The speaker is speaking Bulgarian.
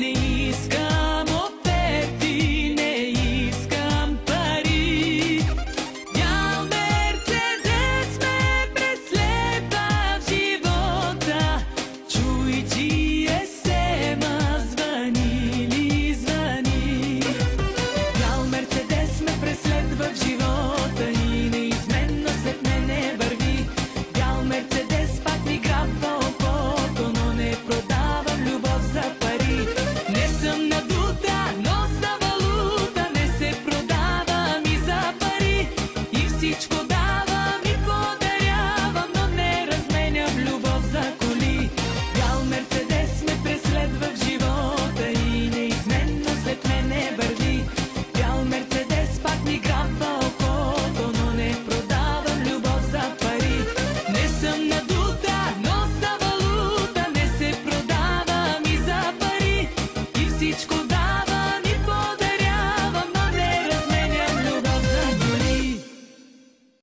не искам оферти, не искам пари. Бял Мерцедес ме преследва в живота. Чуй, GSM-а звъни ли звъни. Бял Мерцедес ме преследва в живота и неизменно след мене върви. Бял Мерцедес пак ми грабва окото, но не продавам любов за пари. Не съм надута, но за валута не се продавам и за пари. И всичко давам и подарявам, но не разменям любов за коли. Бял Мерцедес ме преследва в живота и неизменно след мене върви. Бял Мерцедес пак ми грабва окото, но не продавам любов за пари. Не съм надута, но за валута не се продавам и за пари. И всичко